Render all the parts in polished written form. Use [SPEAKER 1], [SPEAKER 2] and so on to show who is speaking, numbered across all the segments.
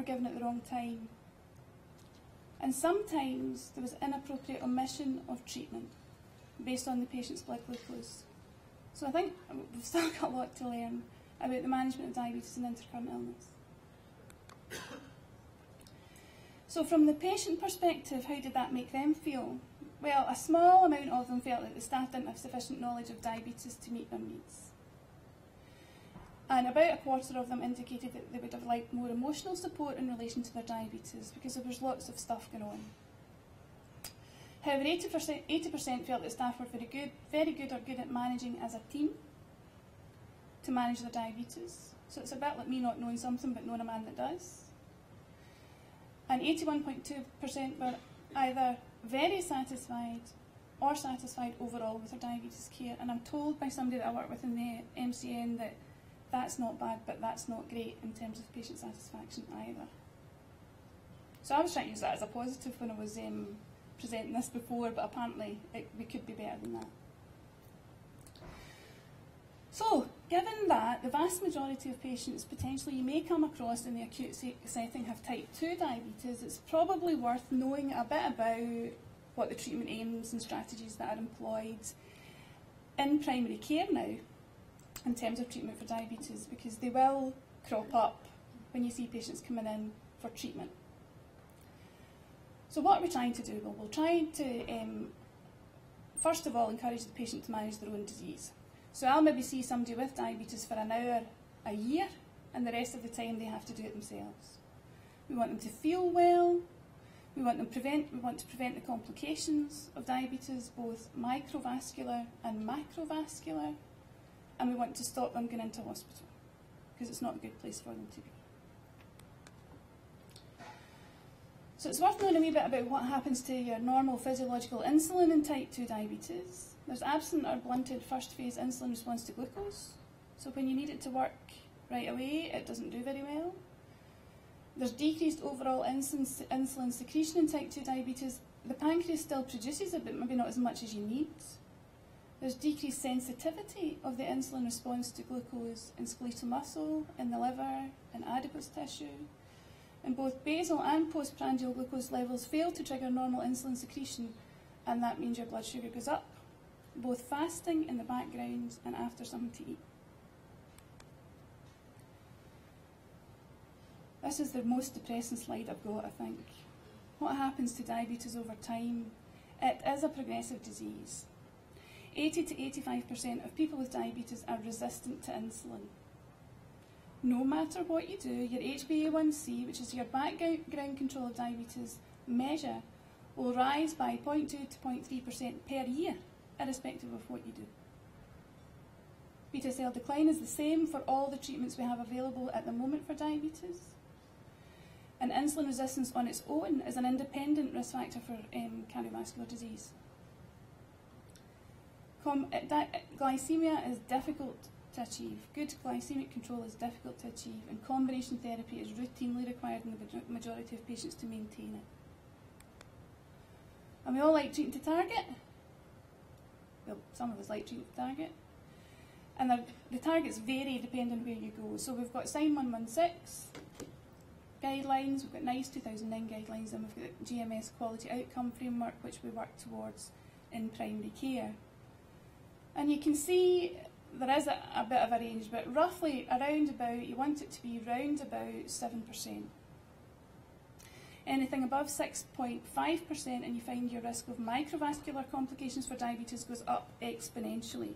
[SPEAKER 1] or given at the wrong time. And sometimes there was inappropriate omission of treatment based on the patient's blood glucose. So I think we've still got a lot to learn about the management of diabetes and intercurrent illness. So from the patient perspective, how did that make them feel? Well, a small amount of them felt that the staff didn't have sufficient knowledge of diabetes to meet their needs. And about a quarter of them indicated that they would have liked more emotional support in relation to their diabetes because there was lots of stuff going on. However, 80% felt that staff were very good or good at managing as a team to manage their diabetes. So it's a bit like me not knowing something but knowing a man that does. And 81.2% were either very satisfied or satisfied overall with their diabetes care. And I'm told by somebody that I work with in the MCN that that's not bad, but that's not great in terms of patient satisfaction either. So I was trying to use that as a positive when I was presenting this before, but apparently we could be better than that. So, given that the vast majority of patients potentially you may come across in the acute setting have type 2 diabetes, it's probably worth knowing a bit about what the treatment aims and strategies that are employed in primary care now in terms of treatment for diabetes, because they will crop up when you see patients coming in for treatment. So what are we trying to do? Well, we'll try to, first of all, encourage the patient to manage their own disease. So I'll maybe see somebody with diabetes for an hour a year, and the rest of the time they have to do it themselves. We want them to feel well. We want to prevent the complications of diabetes, both microvascular and macrovascular, and we want to stop them going into hospital, because it's not a good place for them to be. So it's worth knowing a wee bit about what happens to your normal physiological insulin in type 2 diabetes. There's absent or blunted first phase insulin response to glucose. So when you need it to work right away, it doesn't do very well. There's decreased overall insulin secretion in type 2 diabetes. The pancreas still produces it, but maybe not as much as you need. There's decreased sensitivity of the insulin response to glucose in skeletal muscle, in the liver, in adipose tissue. And both basal and postprandial glucose levels fail to trigger normal insulin secretion, and that means your blood sugar goes up, both fasting in the background and after something to eat. This is the most depressing slide I've got, I think. What happens to diabetes over time? It is a progressive disease. 80 to 85% of people with diabetes are resistant to insulin. No matter what you do, your HbA1c, which is your background control of diabetes measure, will rise by 0.2 to 0.3% per year, irrespective of what you do. Beta cell decline is the same for all the treatments we have available at the moment for diabetes. And insulin resistance on its own is an independent risk factor for cardiovascular disease. Glycemia is difficult to achieve. Good glycemic control is difficult to achieve, and combination therapy is routinely required in the majority of patients to maintain it. And we all like treating to target. Well, some of us like treating to target. And the targets vary depending on where you go. So we've got SIGN 116 guidelines, we've got NICE 2009 guidelines, and we've got GMS quality outcome framework, which we work towards in primary care. And you can see there is a bit of a range, but roughly around about, you want it to be round about 7%. Anything above 6.5% and you find your risk of microvascular complications for diabetes goes up exponentially.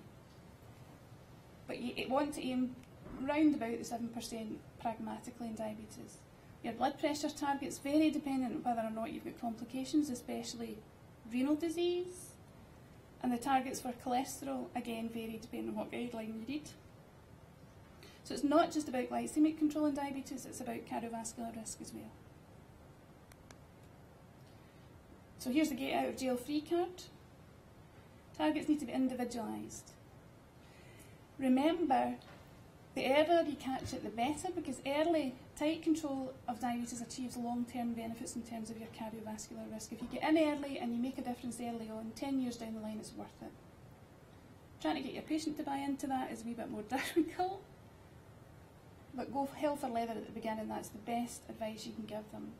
[SPEAKER 1] But you want to aim round about the 7% pragmatically in diabetes. Your blood pressure targets vary depending on whether or not you've got complications, especially renal disease. And the targets for cholesterol, again, vary depending on what guideline you read. So it's not just about glycemic control in diabetes, it's about cardiovascular risk as well. So here's the get out of jail free card. Targets need to be individualised. Remember, the earlier you catch it, the better, because early, tight control of diabetes achieves long-term benefits in terms of your cardiovascular risk. If you get in early and you make a difference early on, 10 years down the line it's worth it. Trying to get your patient to buy into that is a wee bit more difficult. but go hell for leather at the beginning. That's the best advice you can give them.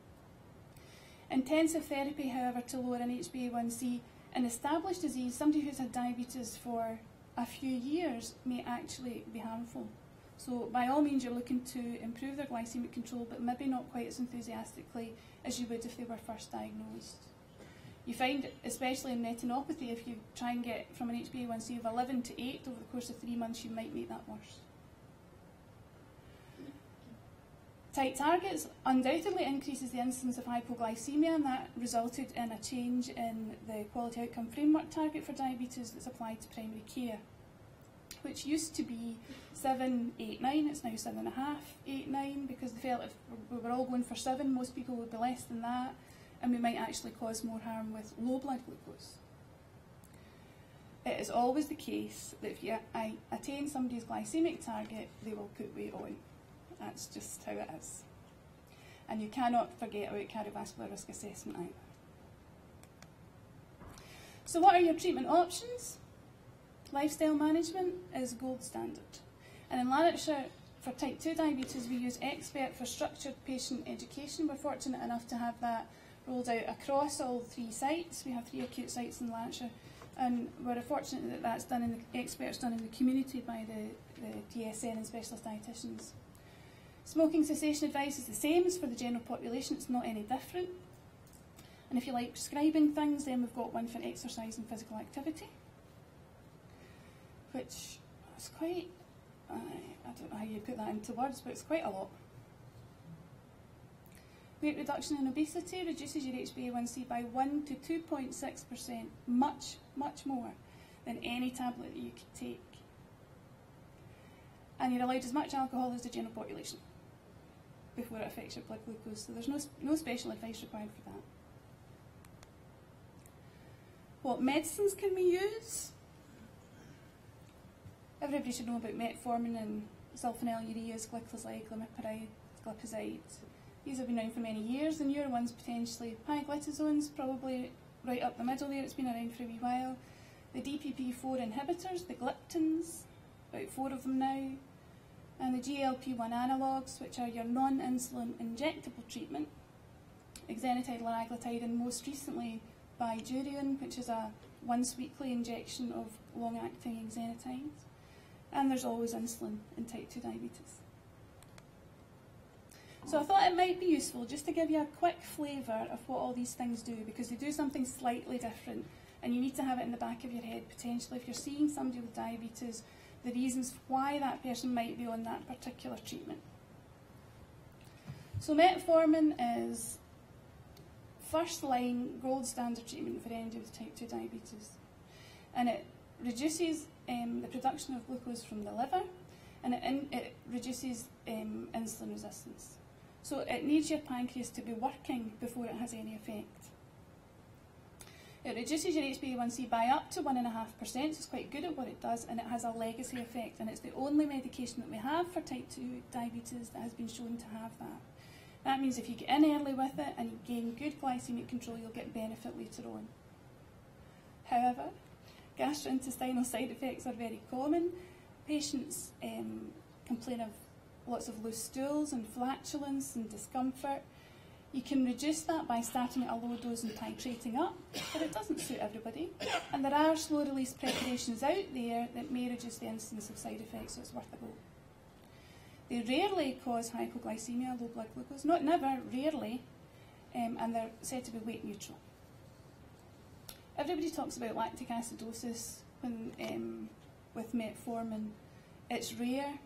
[SPEAKER 1] Intensive therapy, however, to lower an HbA1c in established disease, somebody who's had diabetes for a few years, may actually be harmful. So by all means, you're looking to improve their glycemic control, but maybe not quite as enthusiastically as you would if they were first diagnosed. You find, especially in retinopathy, if you try and get from an HbA1c of 11 to 8 over the course of 3 months, you might make that worse. Tight targets undoubtedly increases the incidence of hypoglycemia, and that resulted in a change in the quality outcome framework target for diabetes that's applied to primary care, which used to be 7, 8, 9. It's now 7.5, 8, 9, because they felt if we were all going for 7, most people would be less than that, and we might actually cause more harm with low blood glucose. It is always the case that if you attain somebody's glycemic target, they will put weight on. That's just how it is. And you cannot forget about cardiovascular risk assessment either. So what are your treatment options? Lifestyle management is gold standard. And in literature for type 2 diabetes, we use expert for structured patient education. We're fortunate enough to have that rolled out across all 3 sites. We have 3 acute sites in literature, and we're fortunate that that's done in the experts done in the community by the DSN and specialist dietitians. Smoking cessation advice is the same as for the general population. It's not any different. And if you like prescribing things, then we've got one for exercise and physical activity, which is quite, I don't know how you put that into words, but it's quite a lot. Weight reduction in obesity reduces your HbA1c by 1 to 2.6%, much, much more than any tablet that you could take. And you're allowed as much alcohol as the general population before it affects your blood glucose, so there's no special advice required for that. What medicines can we use? Everybody should know about metformin and sulfonylureas, glycoside, glimepiride, glipizide. These have been around for many years. The newer ones potentially pioglitazone's probably right up the middle there. It's been around for a wee while. The DPP-4 inhibitors, the gliptins, about 4 of them now. And the GLP-1 analogues, which are your non-insulin injectable treatment. Exenatide, liraglutide, and most recently Bydureon, which is a once-weekly injection of long-acting exenatides. And there's always insulin in type 2 diabetes. So I thought it might be useful just to give you a quick flavour of what all these things do, because they do something slightly different, and you need to have it in the back of your head, potentially, if you're seeing somebody with diabetes, the reasons why that person might be on that particular treatment. So metformin is first-line gold standard treatment for anybody with type 2 diabetes, and it reduces the production of glucose from the liver, and it reduces insulin resistance. So it needs your pancreas to be working before it has any effect. It reduces your HbA1c by up to 1.5%, so it's quite good at what it does, and it has a legacy effect, and it's the only medication that we have for type 2 diabetes that has been shown to have that. That means if you get in early with it and you gain good glycemic control, you'll get benefit later on. However, gastrointestinal side effects are very common. Patients complain of lots of loose stools and flatulence and discomfort. You can reduce that by starting at a low dose and titrating up, but it doesn't suit everybody. And there are slow-release preparations out there that may reduce the incidence of side effects, so it's worth a go. They rarely cause hypoglycemia, low blood glucose, not never, rarely, and they're said to be weight neutral. Everybody talks about lactic acidosis when, with metformin. It's rare,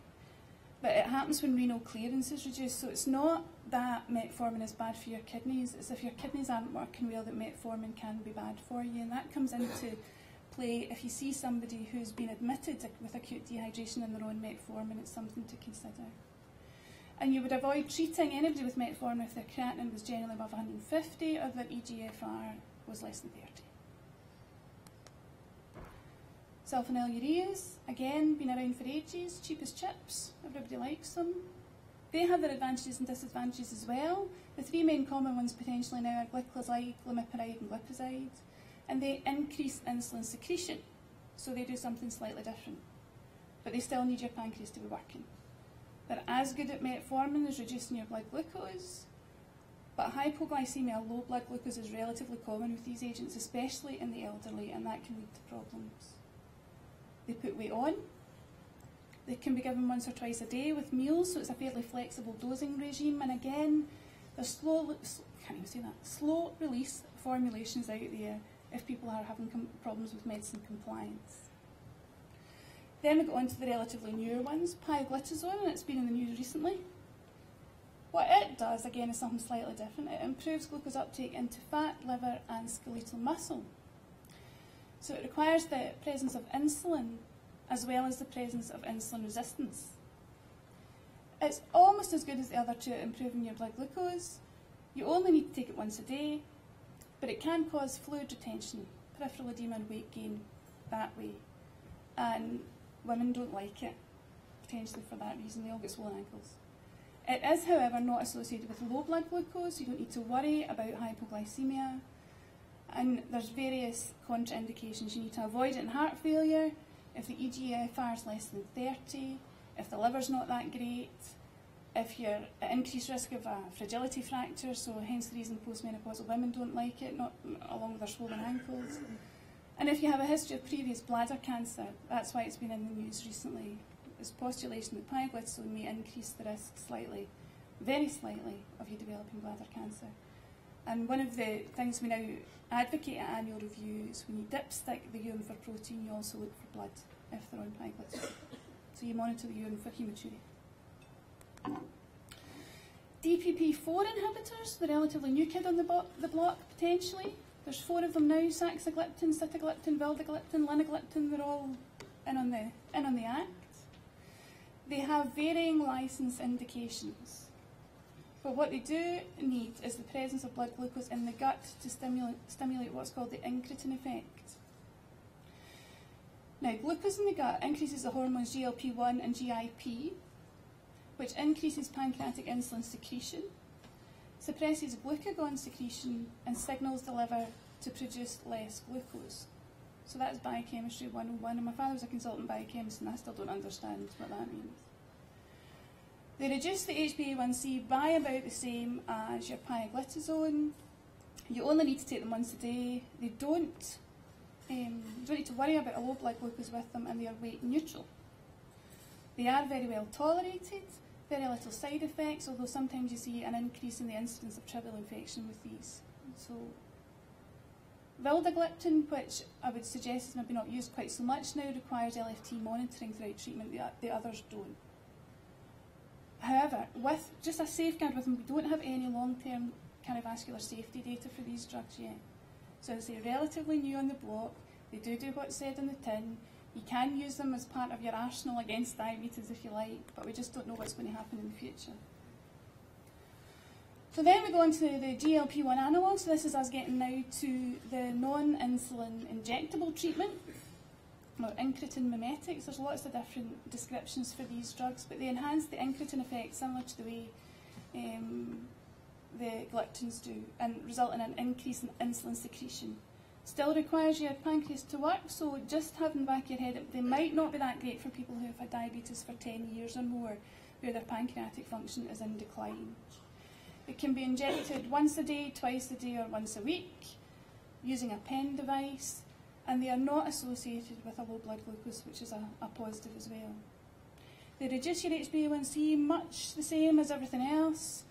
[SPEAKER 1] but it happens when renal clearance is reduced, so it's not that metformin is bad for your kidneys, it's if your kidneys aren't working well that metformin can be bad for you, and that comes into play if you see somebody who's been admitted with acute dehydration and they're on metformin. It's something to consider. And you would avoid treating anybody with metformin if their creatinine was generally above 150 or their EGFR was less than 30. Sulfonylureas, again, been around for ages, cheap as chips, everybody likes them. They have their advantages and disadvantages as well. The 3 main common ones potentially now are glycoside, glimepiride and glipizide, and they increase insulin secretion, so they do something slightly different. But they still need your pancreas to be working. They're as good at metformin as reducing your blood glucose, but hypoglycemia, low blood glucose, is relatively common with these agents, especially in the elderly, and that can lead to problems. They put weight on. They can be given once or twice a day with meals, so it's a fairly flexible dosing regime, and again, there's slow release formulations out there if people are having problems with medicine compliance. Then we go on to the relatively newer ones, pioglitazone, and it's been in the news recently. What it does, again, is something slightly different. It improves glucose uptake into fat, liver and skeletal muscle. So it requires the presence of insulin as well as the presence of insulin resistance. It's almost as good as the other two at improving your blood glucose. You only need to take it once a day, but it can cause fluid retention, peripheral edema and weight gain that way. And women don't like it, potentially for that reason. They all get swollen ankles. It is, however, not associated with low blood glucose. You don't need to worry about hypoglycemia. And there's various contraindications. You need to avoid it in heart failure, if the eGFR is less than 30, if the liver's not that great, if you're at increased risk of a fragility fracture, so hence the reason postmenopausal women don't like it, not along with their swollen ankles. And if you have a history of previous bladder cancer, that's why it's been in the news recently. There's postulation that pioglitazone may increase the risk slightly, very slightly, of you developing bladder cancer. And one of the things we now advocate at annual reviews, when you dipstick the urine for protein, you also look for blood if they're on pioglitazone. So you monitor the urine for hematuria. DPP-4 inhibitors, the relatively new kid on the block potentially. There's 4 of them now: saxagliptin, sitagliptin, vildagliptin, linagliptin. They're all in on the act. They have varying license indications. But what they do need is the presence of blood glucose in the gut to stimulate what's called the incretin effect. Now, glucose in the gut increases the hormones GLP-1 and GIP, which increases pancreatic insulin secretion, suppresses glucagon secretion, and signals the liver to produce less glucose. So that's biochemistry 101, and my father was a consultant biochemist, and I still don't understand what that means. They reduce the HbA1c by about the same as your pioglitazone. You only need to take them once a day. They don't, you don't need to worry about a low blood glucose with them, and they are weight neutral. They are very well tolerated, very little side effects, although sometimes you see an increase in the incidence of trivial infection with these. So, vildagliptin, which I would suggest is maybe not used quite so much now, requires LFT monitoring throughout treatment. The others don't. However, with just a safeguard with them, we don't have any long-term cardiovascular safety data for these drugs yet. So as they're relatively new on the block, they do what's said in the tin. You can use them as part of your arsenal against diabetes if you like, but we just don't know what's going to happen in the future. So then we go on to the GLP-1 analogues. So this is us getting now to the non-insulin injectable treatment, or incretin mimetics. There's lots of different descriptions for these drugs, but they enhance the incretin effect similar to the way the gliptins do, and result in an increase in insulin secretion. Still requires your pancreas to work, so just have in the back of your head, they might not be that great for people who have had diabetes for 10 years or more, where their pancreatic function is in decline. It can be injected once a day, twice a day, or once a week, using a pen device, and they are not associated with a low blood glucose, which is a positive as well. They reduce your HbA1c much the same as everything else.